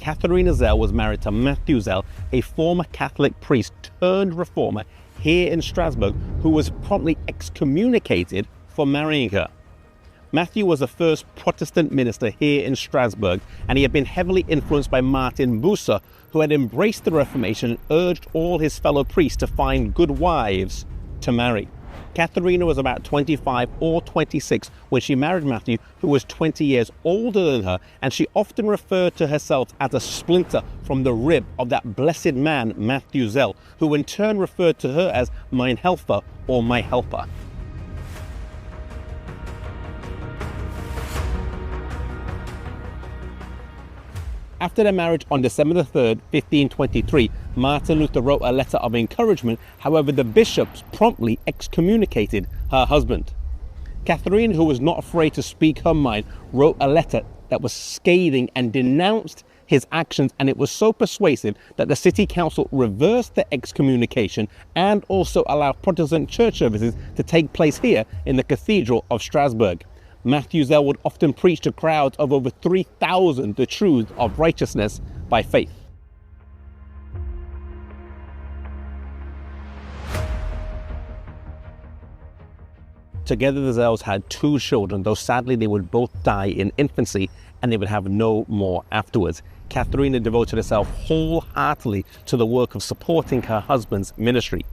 Katharina Zell was married to Matthew Zell, a former Catholic priest turned reformer here in Strasbourg, who was promptly excommunicated for marrying her. Matthew was the first Protestant minister here in Strasbourg, and he had been heavily influenced by Martin Bucer, who had embraced the Reformation and urged all his fellow priests to find good wives to marry. Katharina was about 25 or 26 when she married Matthew, who was 20 years older than her, and she often referred to herself as a splinter from the rib of that blessed man, Matthew Zell, who in turn referred to her as mein Helfer or my helper. After their marriage on December the 3rd, 1523, Martin Luther wrote a letter of encouragement. However, the bishops promptly excommunicated her husband. Katharina, who was not afraid to speak her mind, wrote a letter that was scathing and denounced his actions, and it was so persuasive that the city council reversed the excommunication and also allowed Protestant church services to take place here in the Cathedral of Strasbourg. Matthew Zell would often preach to crowds of over 3,000 the truth of righteousness by faith. Together the Zells had 2 children, though sadly they would both die in infancy and they would have no more afterwards. Katharina devoted herself wholeheartedly to the work of supporting her husband's ministry.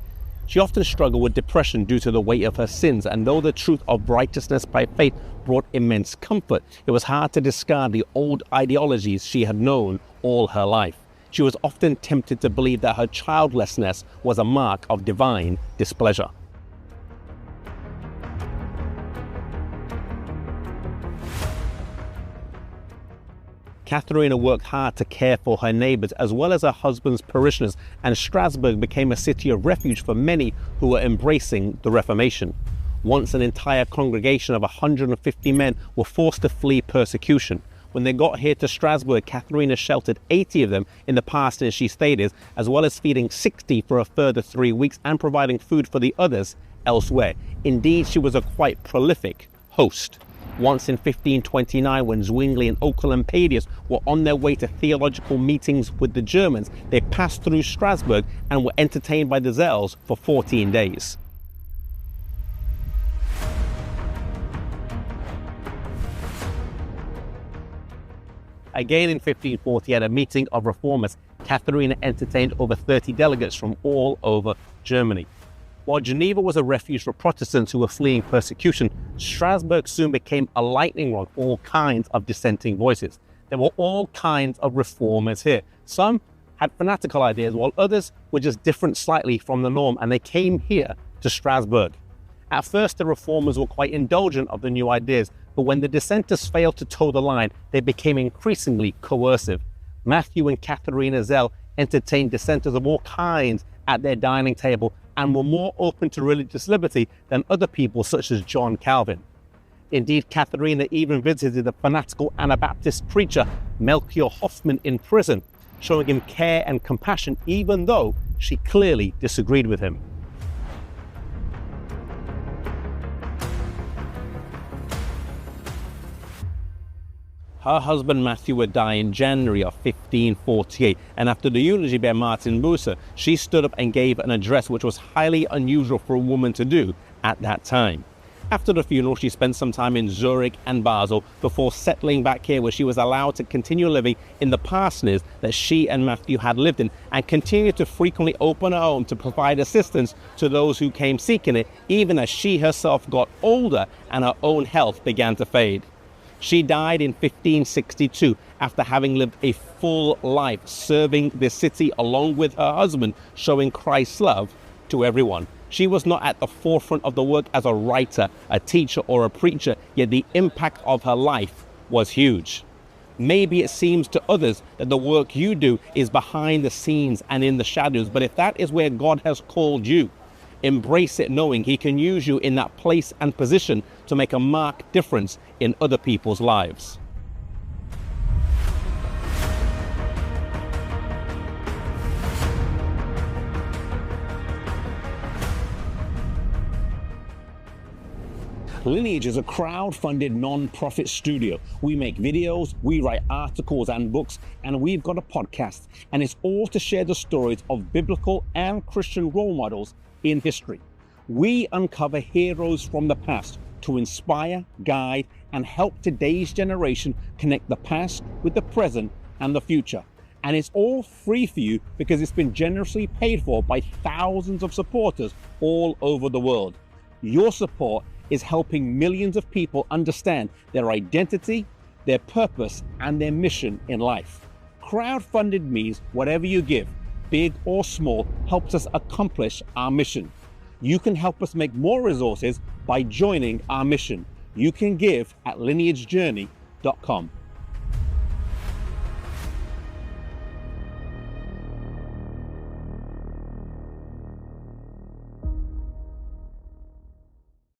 She often struggled with depression due to the weight of her sins, and though the truth of righteousness by faith brought immense comfort, it was hard to discard the old ideologies she had known all her life. She was often tempted to believe that her childlessness was a mark of divine displeasure. Katharina worked hard to care for her neighbours as well as her husband's parishioners, and Strasbourg became a city of refuge for many who were embracing the Reformation. Once an entire congregation of 150 men were forced to flee persecution. When they got here to Strasbourg, Katharina sheltered 80 of them in the parsonage she stayed in, as well as feeding 60 for a further 3 weeks and providing food for the others elsewhere. Indeed, she was a quite prolific host. Once in 1529, when Zwingli and Oecolampadius were on their way to theological meetings with the Germans, they passed through Strasbourg and were entertained by the Zells for 14 days. Again in 1540, at a meeting of reformers, Katharina entertained over 30 delegates from all over Germany. While Geneva was a refuge for Protestants who were fleeing persecution, Strasbourg soon became a lightning rod for all kinds of dissenting voices. There were all kinds of reformers here. Some had fanatical ideas, while others were just different slightly from the norm, and they came here to Strasbourg. At first, the reformers were quite indulgent of the new ideas, but when the dissenters failed to toe the line, they became increasingly coercive. Matthew and Katharina Zell entertained dissenters of all kinds at their dining table and were more open to religious liberty than other people such as John Calvin. Indeed, Katharina even visited the fanatical Anabaptist preacher Melchior Hoffman in prison, showing him care and compassion even though she clearly disagreed with him. Her husband Matthew would die in January of 1548, and after the eulogy by Martin Bucer, she stood up and gave an address which was highly unusual for a woman to do at that time. After the funeral, she spent some time in Zurich and Basel before settling back here, where she was allowed to continue living in the parsonage that she and Matthew had lived in, and continued to frequently open her home to provide assistance to those who came seeking it, even as she herself got older and her own health began to fade. She died in 1562 after having lived a full life serving the city along with her husband, showing Christ's love to everyone. She was not at the forefront of the work as a writer, a teacher, or a preacher, yet the impact of her life was huge. Maybe it seems to others that the work you do is behind the scenes and in the shadows, but if that is where God has called you, embrace it knowing He can use you in that place and position to make a marked difference in other people's lives. Lineage is a crowd-funded non-profit studio. We make videos, we write articles and books, and we've got a podcast. And it's all to share the stories of biblical and Christian role models in history. We uncover heroes from the past to inspire, guide, and help today's generation connect the past with the present and the future. And it's all free for you because it's been generously paid for by thousands of supporters all over the world. Your support is helping millions of people understand their identity, their purpose, and their mission in life. Crowdfunded means whatever you give, big or small, helps us accomplish our mission. You can help us make more resources by joining our mission. You can give at lineagejourney.com.